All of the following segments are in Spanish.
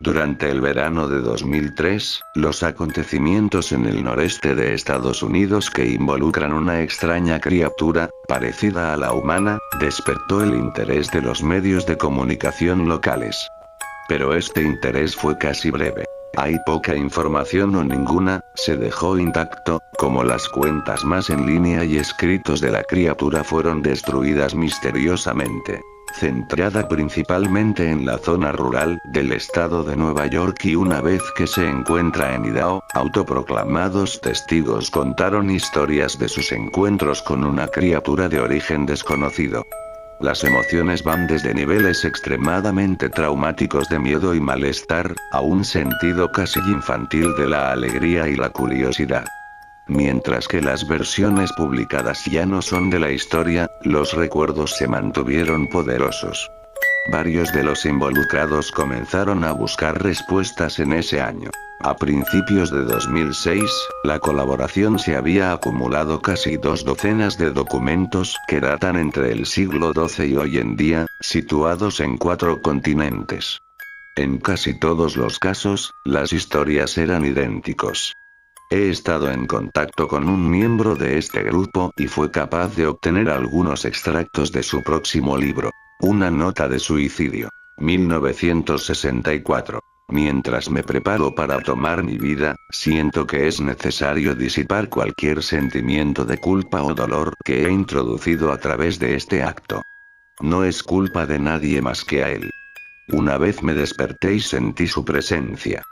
Durante el verano de 2003, los acontecimientos en el noreste de Estados Unidos que involucran una extraña criatura, parecida a la humana, despertó el interés de los medios de comunicación locales. Pero este interés fue casi breve. Hay poca información o ninguna, se dejó intacto, como las cuentas más en línea y escritos de la criatura fueron destruidas misteriosamente. Centrada principalmente en la zona rural del estado de Nueva York y una vez que se encuentra en Idaho, autoproclamados testigos contaron historias de sus encuentros con una criatura de origen desconocido. Las emociones van desde niveles extremadamente traumáticos de miedo y malestar, a un sentido casi infantil de la alegría y la curiosidad. Mientras que las versiones publicadas ya no son de la historia, los recuerdos se mantuvieron poderosos. Varios de los involucrados comenzaron a buscar respuestas en ese año. A principios de 2006, la colaboración se había acumulado casi 2 docenas de documentos que datan entre el siglo XII y hoy en día, situados en 4 continentes. En casi todos los casos, las historias eran idénticos. He estado en contacto con un miembro de este grupo y fue capaz de obtener algunos extractos de su próximo libro. Una nota de suicidio. 1964. Mientras me preparo para tomar mi vida, siento que es necesario disipar cualquier sentimiento de culpa o dolor que he introducido a través de este acto. No es culpa de nadie más que a él. Una vez me desperté y sentí su presencia.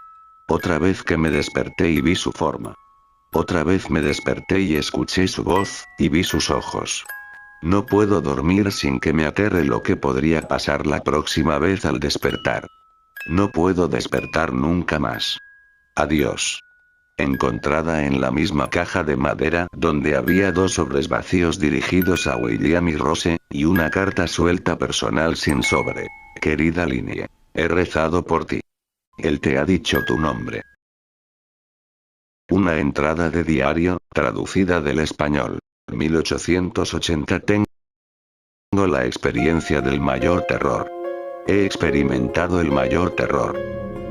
Otra vez que me desperté y vi su forma. Otra vez me desperté y escuché su voz, y vi sus ojos. No puedo dormir sin que me aterre lo que podría pasar la próxima vez al despertar. No puedo despertar nunca más. Adiós. Encontrada en la misma caja de madera donde había 2 sobres vacíos dirigidos a William y Rose, y una carta suelta personal sin sobre. Querida Linie. He rezado por ti. Él te ha dicho tu nombre. Una entrada de diario, traducida del español. 1880. Tengo la experiencia del mayor terror. He experimentado el mayor terror.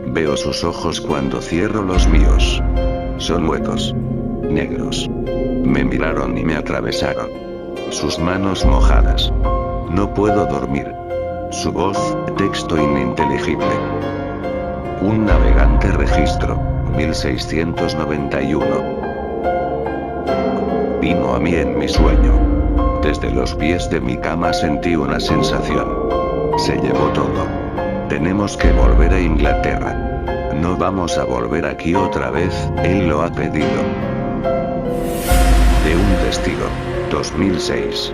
Veo sus ojos cuando cierro los míos. Son huecos. Negros. Me miraron y me atravesaron. Sus manos mojadas. No puedo dormir. Su voz, texto ininteligible. Un navegante registro. 1691. Vino a mí en mi sueño. Desde los pies de mi cama sentí una sensación. Se llevó todo. Tenemos que volver a Inglaterra. No vamos a volver aquí otra vez, él lo ha pedido. De un testigo. 2006.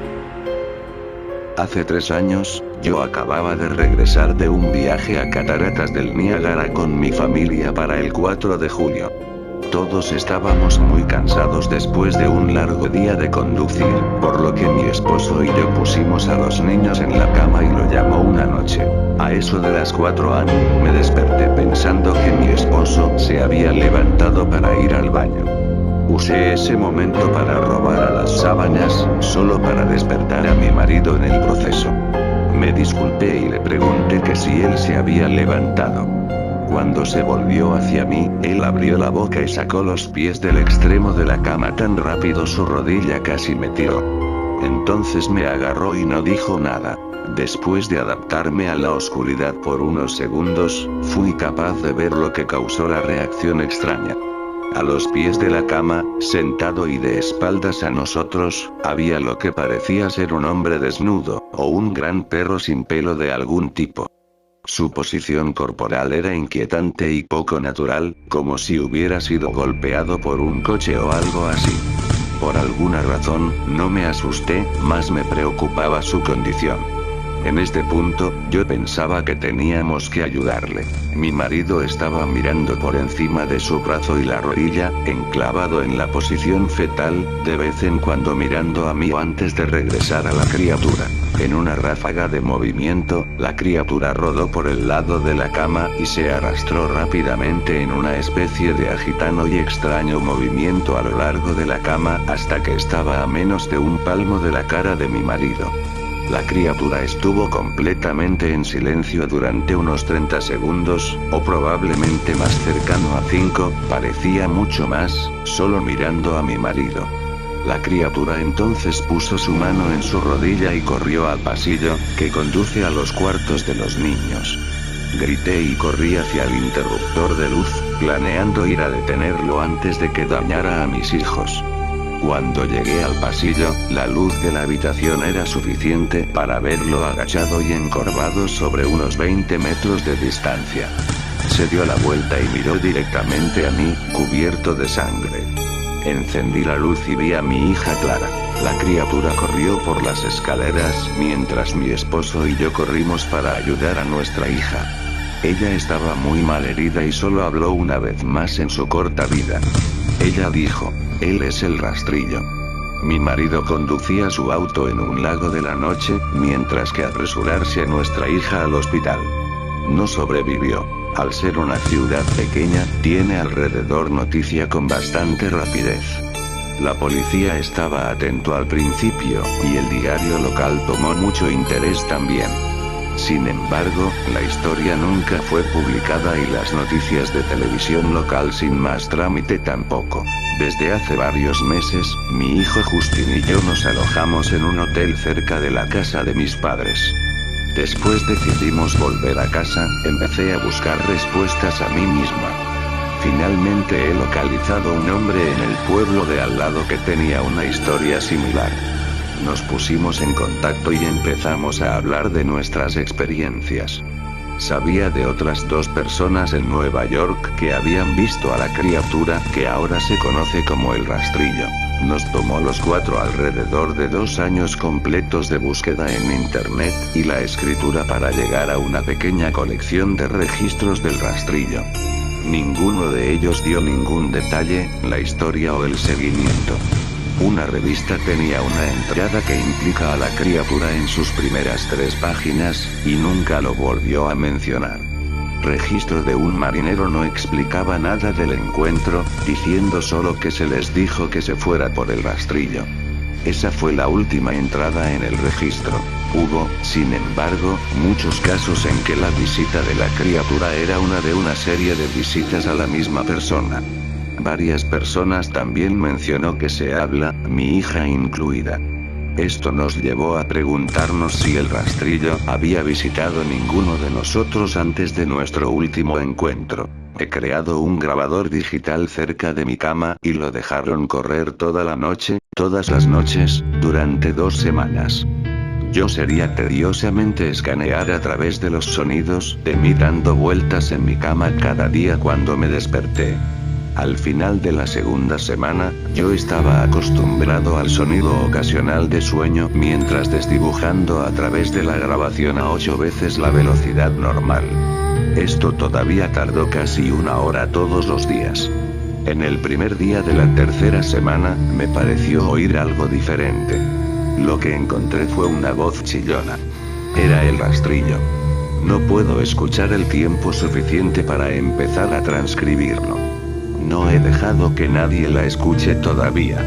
Hace 3 años, yo acababa de regresar de un viaje a Cataratas del Niágara con mi familia para el 4 de julio. Todos estábamos muy cansados después de un largo día de conducir, por lo que mi esposo y yo pusimos a los niños en la cama y lo llamó una noche. A eso de las 4 a.m, me desperté pensando que mi esposo se había levantado para ir al baño. Usé ese momento para robar a las sábanas, solo para despertar a mi marido en el proceso. Me disculpé y le pregunté que si él se había levantado. Cuando se volvió hacia mí, él abrió la boca y sacó los pies del extremo de la cama tan rápido su rodilla casi me tiró. Entonces me agarró y no dijo nada. Después de adaptarme a la oscuridad por unos segundos, fui capaz de ver lo que causó la reacción extraña. A los pies de la cama, sentado y de espaldas a nosotros, había lo que parecía ser un hombre desnudo, o un gran perro sin pelo de algún tipo. Su posición corporal era inquietante y poco natural, como si hubiera sido golpeado por un coche o algo así. Por alguna razón, no me asusté, más me preocupaba su condición. En este punto, yo pensaba que teníamos que ayudarle. Mi marido estaba mirando por encima de su brazo y la rodilla, enclavado en la posición fetal, de vez en cuando mirando a mí antes de regresar a la criatura. En una ráfaga de movimiento, la criatura rodó por el lado de la cama y se arrastró rápidamente en una especie de agitado y extraño movimiento a lo largo de la cama hasta que estaba a menos de un palmo de la cara de mi marido. La criatura estuvo completamente en silencio durante unos 30 segundos, o probablemente más cercano a 5, parecía mucho más, solo mirando a mi marido. La criatura entonces puso su mano en su rodilla y corrió al pasillo, que conduce a los cuartos de los niños. Grité y corrí hacia el interruptor de luz, planeando ir a detenerlo antes de que dañara a mis hijos. Cuando llegué al pasillo, la luz de la habitación era suficiente para verlo agachado y encorvado sobre unos 20 metros de distancia. Se dio la vuelta y miró directamente a mí, cubierto de sangre. Encendí la luz y vi a mi hija Clara. La criatura corrió por las escaleras mientras mi esposo y yo corrimos para ayudar a nuestra hija. Ella estaba muy mal herida y solo habló una vez más en su corta vida. Ella dijo: "Él es el rastrillo". Mi marido conducía su auto en un lago de la noche, mientras que apresurarse a nuestra hija al hospital. No sobrevivió. Al ser una ciudad pequeña, tiene alrededor noticia con bastante rapidez. La policía estaba atento al principio, y el diario local tomó mucho interés también. Sin embargo, la historia nunca fue publicada y las noticias de televisión local sin más trámite tampoco. Desde hace varios meses, mi hijo Justin y yo nos alojamos en un hotel cerca de la casa de mis padres. Después decidimos volver a casa, empecé a buscar respuestas a mí misma. Finalmente he localizado un hombre en el pueblo de al lado que tenía una historia similar. Nos pusimos en contacto y empezamos a hablar de nuestras experiencias. Sabía de otras 2 personas en Nueva York que habían visto a la criatura que ahora se conoce como el rastrillo. Nos tomó los 4 alrededor de 2 años completos de búsqueda en internet y la escritura para llegar a una pequeña colección de registros del rastrillo. Ninguno de ellos dio ningún detalle, la historia o el seguimiento. Una revista tenía una entrada que implica a la criatura en sus primeras 3 páginas, y nunca lo volvió a mencionar. Registro de un marinero no explicaba nada del encuentro, diciendo solo que se les dijo que se fuera por el rastrillo. Esa fue la última entrada en el registro. Hubo, sin embargo, muchos casos en que la visita de la criatura era una de una serie de visitas a la misma persona. Varias personas también mencionó que se habla, mi hija incluida. Esto nos llevó a preguntarnos si el rastrillo había visitado ninguno de nosotros antes de nuestro último encuentro. He creado un grabador digital cerca de mi cama y lo dejaron correr toda la noche, todas las noches, durante 2 semanas. Yo sería tediosamente escanear a través de los sonidos de mí dando vueltas en mi cama cada día cuando me desperté. Al final de la segunda semana, yo estaba acostumbrado al sonido ocasional de sueño mientras desdibujando a través de la grabación a 8 veces la velocidad normal. Esto todavía tardó casi 1 hora todos los días. En el primer día de la tercera semana, me pareció oír algo diferente. Lo que encontré fue una voz chillona. Era el rastrillo. No puedo escuchar el tiempo suficiente para empezar a transcribirlo. No he dejado que nadie la escuche todavía.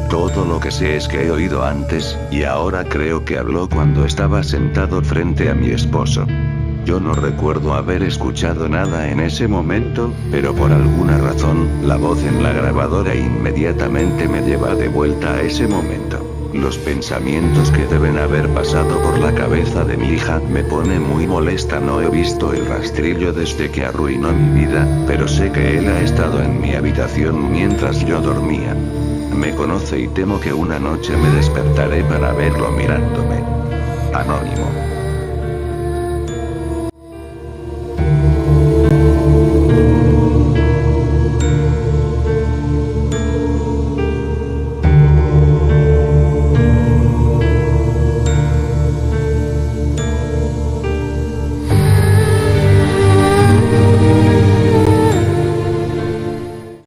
Todo lo que sé es que he oído antes, y ahora creo que habló cuando estaba sentado frente a mi esposo. Yo no recuerdo haber escuchado nada en ese momento, pero por alguna razón, la voz en la grabadora inmediatamente me lleva de vuelta a ese momento. Los pensamientos que deben haber pasado por la cabeza de mi hija me pone muy molesta. No he visto el rastrillo desde que arruinó mi vida, pero sé que él ha estado en mi habitación mientras yo dormía. Me conoce y temo que una noche me despertaré para verlo mirándome. Anónimo.